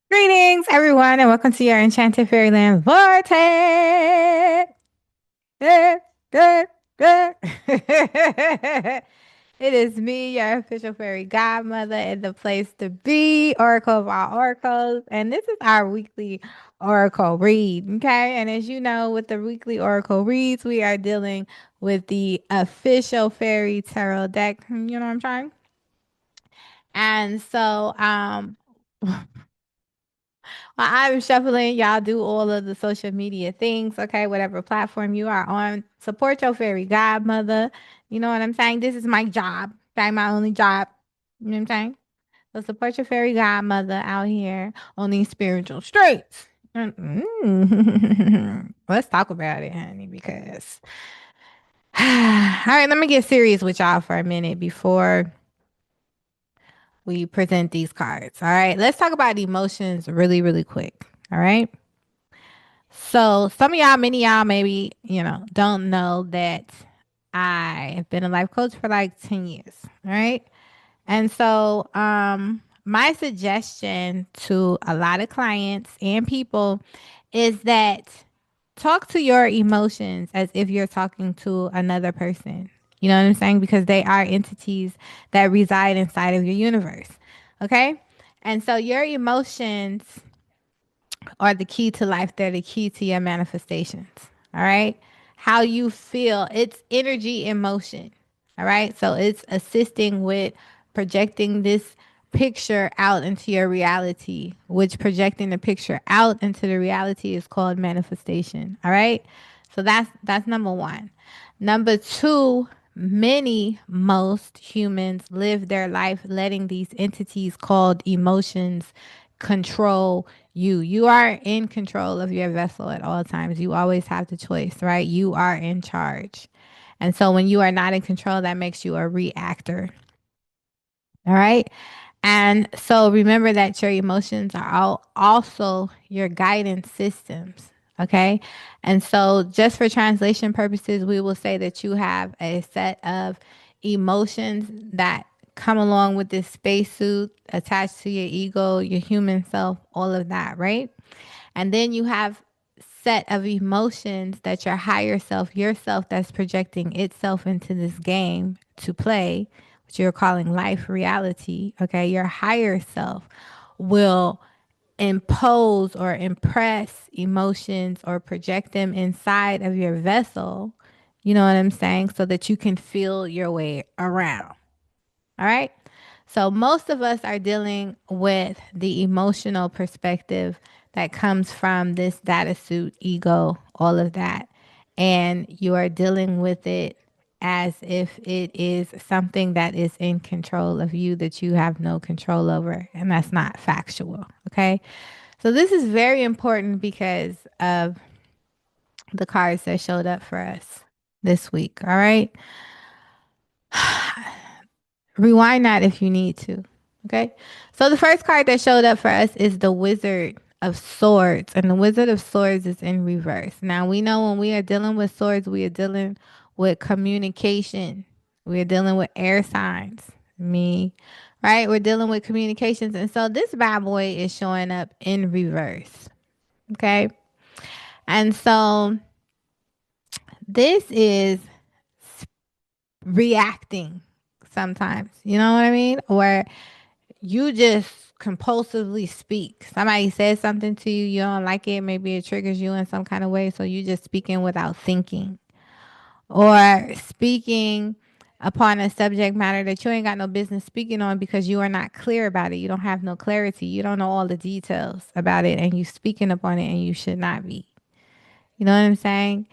Greetings, everyone, and welcome to your Enchanted Fairyland Vortex. Good, good, good. It is me, your official fairy godmother, and the place to be, Oracle of all oracles. And this is our weekly oracle read. Okay. And as you know, with the weekly oracle reads, we are dealing with the official fairy tarot deck. You know what I'm trying? And so, while I'm shuffling, y'all do all of the social media things, okay? Whatever platform you are on, support your fairy godmother. You know what I'm saying? This is my job, okay? My only job. You know what I'm saying? So support your fairy godmother out here on these spiritual streets. Let's talk about it, honey, because all right, let me get serious with y'all for a minute before we present these cards. All right, let's talk about emotions really, really quick. All right. So some of y'all, many of y'all maybe, don't know that I have been a life coach for like 10 years. All right. And so my suggestion to a lot of clients and people is that talk to your emotions as if you're talking to another person. You know what I'm saying? Because they are entities that reside inside of your universe. Okay. And so your emotions are the key to life. They're the key to your manifestations. All right. How you feel, it's energy in motion. All right. So it's assisting with projecting this picture out into your reality, which projecting the picture out into the reality is called manifestation. All right. So that's number one. Number two, most humans live their life letting these entities called emotions control you. You are in control of your vessel at all times. You always have the choice, right? You are in charge. And so when you are not in control, that makes you a reactor. All right. And so remember that your emotions are also your guidance systems. Okay. And so, just for translation purposes, we will say that you have a set of emotions that come along with this spacesuit attached to your ego, your human self, all of that, right? And then you have set of emotions that your higher self, yourself that's projecting itself into this game to play, which you're calling life reality, okay? Your higher self will impose or impress emotions or project them inside of your vessel, you know what I'm saying? So that you can feel your way around. All right. So most of us are dealing with the emotional perspective that comes from this data suit, ego, all of that. And you are dealing with it as if it is something that is in control of you that you have no control over. And that's not factual. Okay. So this is very important because of the cards that showed up for us this week. All right. Rewind that if you need to. Okay. So the first card that showed up for us is the Wizard of Swords. And the Wizard of Swords is in reverse. Now we know when we are dealing with swords, we are dealing with communication. We are dealing with air signs. Me. Right? We're dealing with communications. And so this bad boy is showing up in reverse. Okay. And so this is reacting sometimes. You know what I mean? Or you just compulsively speak. Somebody says something to you, you don't like it, maybe it triggers you in some kind of way, so you just speaking without thinking. Or speaking upon a subject matter that you ain't got no business speaking on because you are not clear about it. You don't have no clarity. You don't know all the details about it and you speaking upon it and you should not be. You know what I'm saying?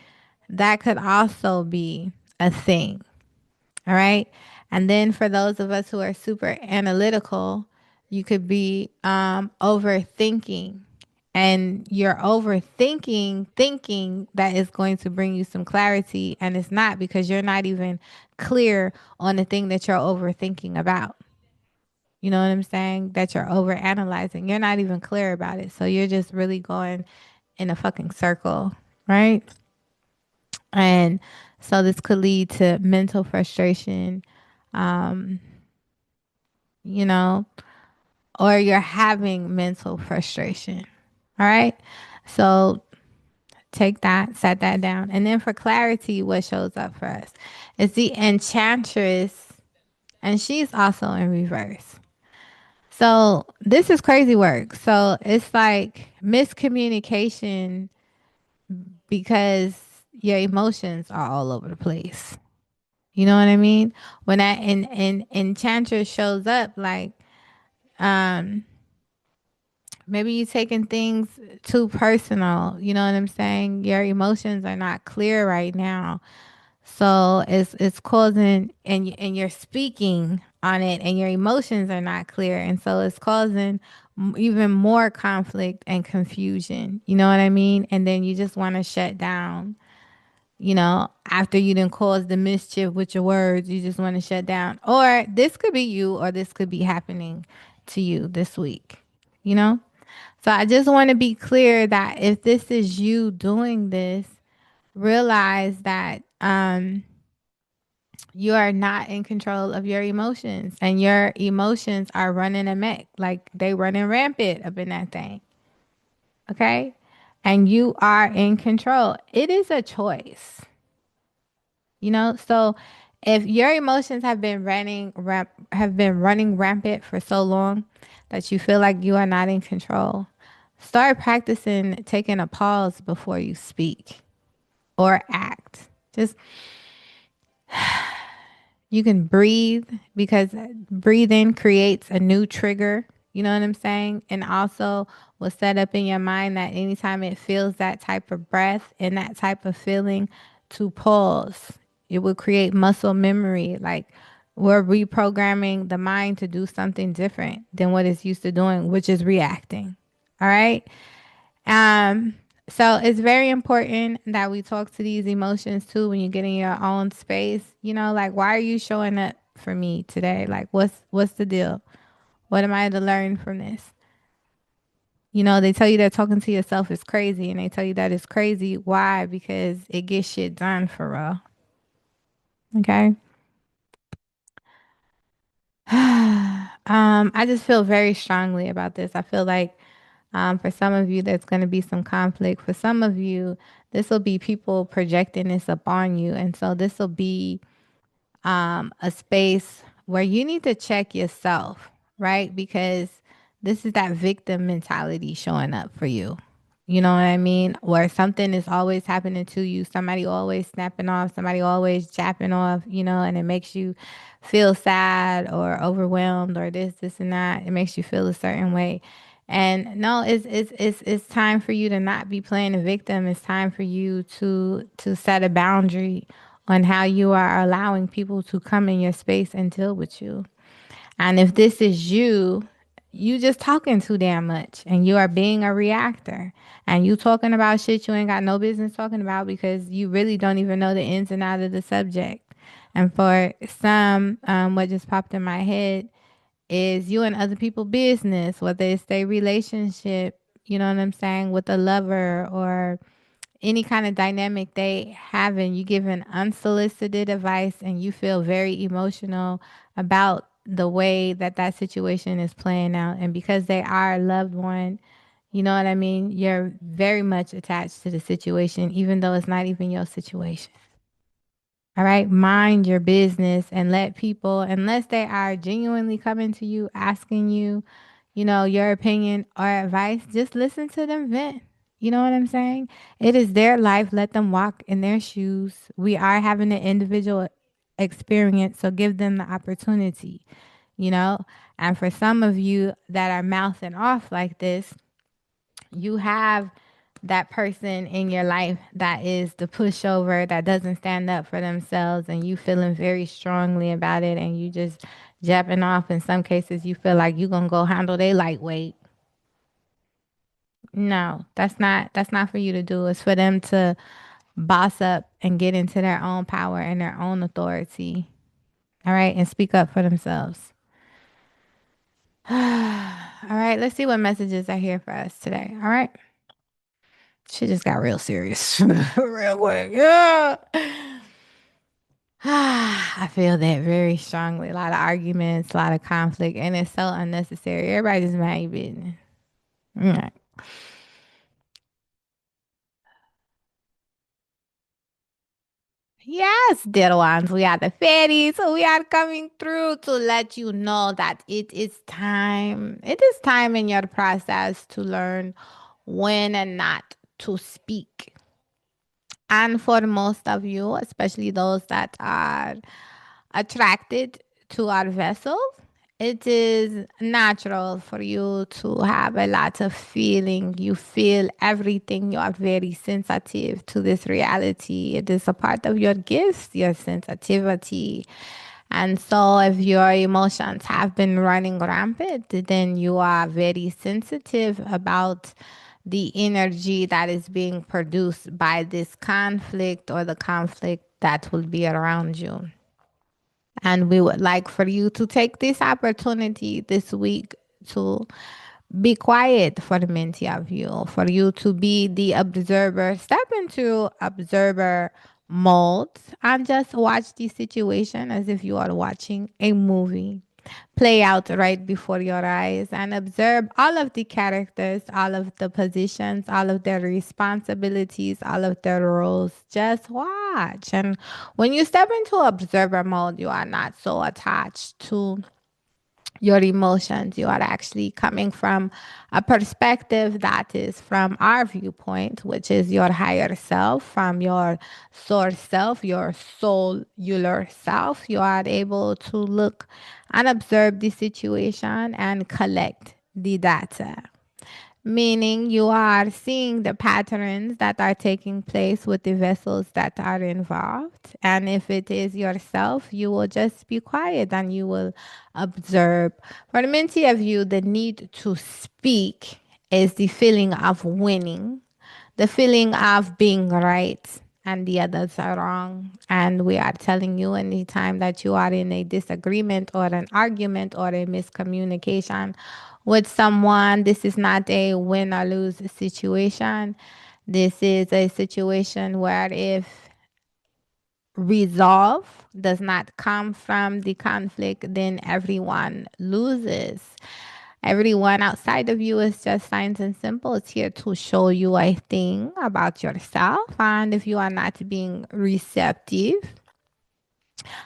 That could also be a thing. All right. And then for those of us who are super analytical, you could be overthinking. And you're overthinking, thinking that is going to bring you some clarity. And it's not because you're not even clear on the thing that you're overthinking about. You know what I'm saying? That you're overanalyzing. You're not even clear about it. So you're just really going in a fucking circle, right? And so this could lead to mental frustration, um, you know, or you're having mental frustration. All right. So take that, set that down. And then for clarity, what shows up for us is the enchantress, and she's also in reverse. So this is crazy work. So it's like miscommunication because your emotions are all over the place. You know what I mean? When that in enchantress shows up, like um maybe you taking things too personal. You know what I'm saying? Your emotions are not clear right now. So it's causing, and you're speaking on it, and your emotions are not clear, and so it's causing even more conflict and confusion. You know what I mean? And then you just want to shut down. After you didn't cause the mischief with your words, you just want to shut down. Or this could be you, or this could be happening to you this week. You know. So I just want to be clear that if this is you doing this, realize that you are not in control of your emotions, and your emotions are running amok, like they running rampant up in that thing. Okay. And you are in control. It is a choice, so if your emotions have been running rampant for so long that you feel like you are not in control, start practicing taking a pause before you speak or act. Just You can breathe, because breathing creates a new trigger. You know what I'm saying? And also will set up in your mind that anytime it feels that type of breath and that type of feeling, to pause. It will create muscle memory. Like, we're reprogramming the mind to do something different than what it's used to doing, which is reacting. All right. Um, so it's very important that we talk to these emotions too when you get in your own space. Like, why are you showing up for me today? Like, what's the deal? What am I to learn from this? They tell you that talking to yourself is crazy, and they tell you that it's crazy. Why? Because it gets shit done for real. Okay. I just feel very strongly about this. I feel like for some of you, there's going to be some conflict. For some of you, this will be people projecting this upon you. And so this will be a space where you need to check yourself, right? Because this is that victim mentality showing up for you. You know what I mean? Where something is always happening to you, somebody always snapping off, somebody always japping off, and it makes you feel sad or overwhelmed or this and that. It makes you feel a certain way. And no, it's time for you to not be playing a victim. It's time for you to set a boundary on how you are allowing people to come in your space and deal with you. And if this is you, you just talking too damn much, and you are being a reactor, and you talking about shit you ain't got no business talking about, because you really don't even know the ins and outs of the subject. And for some, what just popped in my head is you and other people business, whether it's their relationship, you know what I'm saying, with a lover, or any kind of dynamic they having, you giving unsolicited advice, and you feel very emotional about the way that situation is playing out. And because they are a loved one, you know what I mean? You're very much attached to the situation, even though it's not even your situation. All right. Mind your business and let people, unless they are genuinely coming to you, asking you, your opinion or advice, just listen to them vent. You know what I'm saying? It is their life. Let them walk in their shoes. We are having an individual experience, so give them the opportunity, you know? And for some of you that are mouthing off like this, you have that person in your life that is the pushover, that doesn't stand up for themselves, and you feeling very strongly about it, and you just japping off. In some cases, you feel like you gonna go handle they lightweight. No, that's not for you to do. It's for them to boss up and get into their own power and their own authority. All right, and speak up for themselves. All right, let's see what messages are here for us today. All right. She just got real serious real quick. Yeah. I feel that very strongly. A lot of arguments, a lot of conflict, and it's so unnecessary. Everybody just mind your business. Right. Yes, dear ones, we are the fairies. So we are coming through to let you know that it is time. It is time in your process to learn when and not to speak. And for most of you, especially those that are attracted to our vessels, it is natural for you to have a lot of feeling. You feel everything. You are very sensitive to this reality. It is a part of your gifts, your sensitivity. And so, if your emotions have been running rampant, then you are very sensitive about the energy that is being produced by this conflict or the conflict that will be around you. And we would like for you to take this opportunity this week to be quiet for the many of you, for you to be the observer, step into observer mode and just watch the situation as if you are watching a movie play out right before your eyes and observe all of the characters, all of the positions, all of their responsibilities, all of their roles. Just watch. And when you step into observer mode, you are not so attached to your emotions. You are actually coming from a perspective that is from our viewpoint, which is your higher self, from your source self, your cellular self. You are able to look and observe the situation and collect the data, meaning you are seeing the patterns that are taking place with the vessels that are involved. And if it is yourself, you will just be quiet and you will observe. For many of you, the need to speak is the feeling of winning, the feeling of being right and the others are wrong. And we are telling you anytime that you are in a disagreement or an argument or a miscommunication with someone, this is not a win or lose situation. This is a situation where if resolve does not come from the conflict, then everyone loses. Everyone outside of you is just signs and symbols here to show you a thing about yourself. And if you are not being receptive,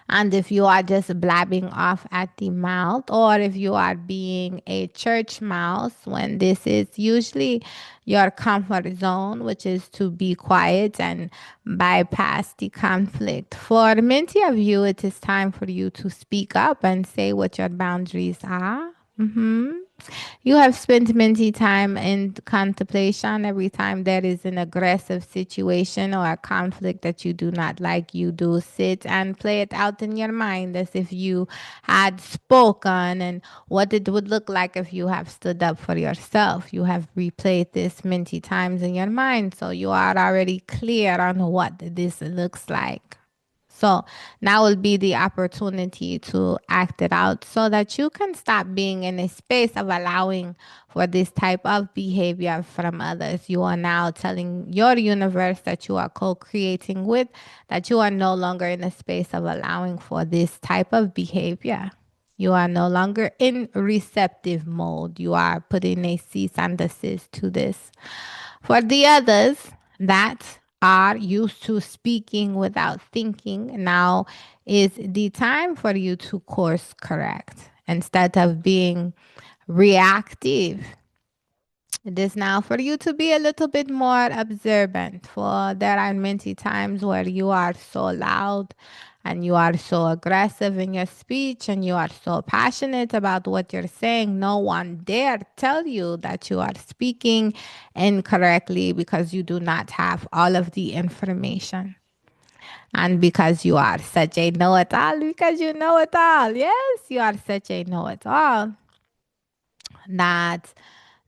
and if you are just blabbing off at the mouth, or if you are being a church mouse, when this is usually your comfort zone, which is to be quiet and bypass the conflict. For many of you, it is time for you to speak up and say what your boundaries are. You have spent many time in contemplation. Every time there is an aggressive situation or a conflict that you do not like, you do sit and play it out in your mind as if you had spoken and what it would look like if you have stood up for yourself. You have replayed this many times in your mind, so you are already clear on what this looks like. So now will be the opportunity to act it out so that you can stop being in a space of allowing for this type of behavior from others. You are now telling your universe that you are co-creating with that you are no longer in a space of allowing for this type of behavior. You are no longer in receptive mode. You are putting a cease and desist to this. For the others that are used to speaking without thinking, now is the time for you to course correct. Instead of being reactive, it is now for you to be a little bit more observant. For there are many times where you are so loud and you are so aggressive in your speech and you are so passionate about what you're saying. No one dare tell you that you are speaking incorrectly because you do not have all of the information. And because you are such a know it all, because you know it all. Yes, you are such a know it all that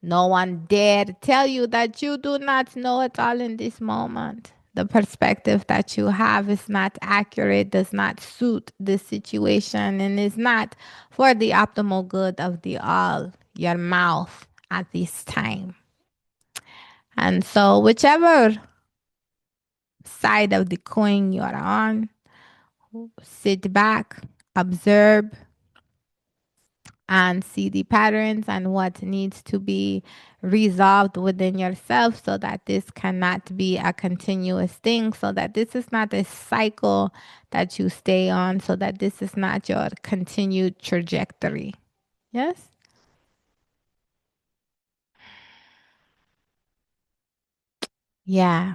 no one dare tell you that you do not know it all in this moment. The perspective that you have is not accurate, does not suit the situation, and is not for the optimal good of the all, your mouth at this time. And so, whichever side of the coin you are on, Sit back, observe, and see the patterns and what needs to be resolved within yourself so that this cannot be a continuous thing, so that this is not a cycle that you stay on, so that this is not your continued trajectory. Yes? Yeah.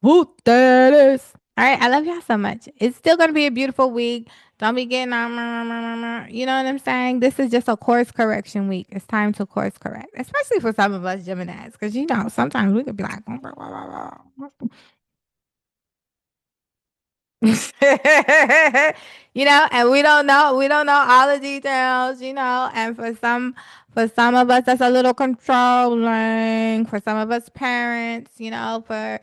Whoop that is. All right. I love y'all so much. It's still going to be a beautiful week. Don't be getting on. You know what I'm saying? This is just a course correction week. It's time to course correct, especially for some of us Geminis, because you know sometimes we could be like, you know, and we don't know all the details, you know, and for some of us that's a little controlling, for some of us parents, you know, for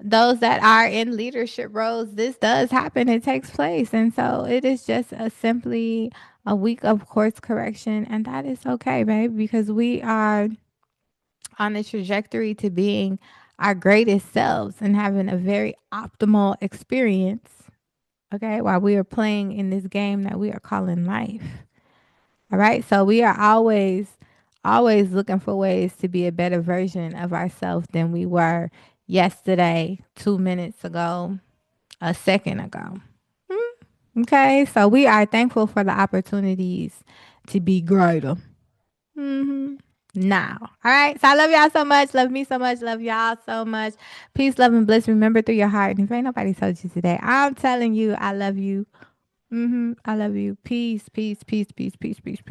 those that are in leadership roles, this does happen. It takes place. And so it is just simply a week of course correction. And that is okay, babe, because we are on a trajectory to being our greatest selves and having a very optimal experience. Okay. While we are playing in this game that we are calling life. All right. So we are always looking for ways to be a better version of ourselves than we were yesterday, 2 minutes ago, a second ago. Okay, so we are thankful for the opportunities to be greater. hmm Now, all right. So I love y'all so much. Love me so much. Love y'all so much. Peace, love, and bliss. Remember through your heart. And if ain't nobody told you today, I'm telling you, I love you. I love you. Peace, peace, peace, peace, peace, peace, peace.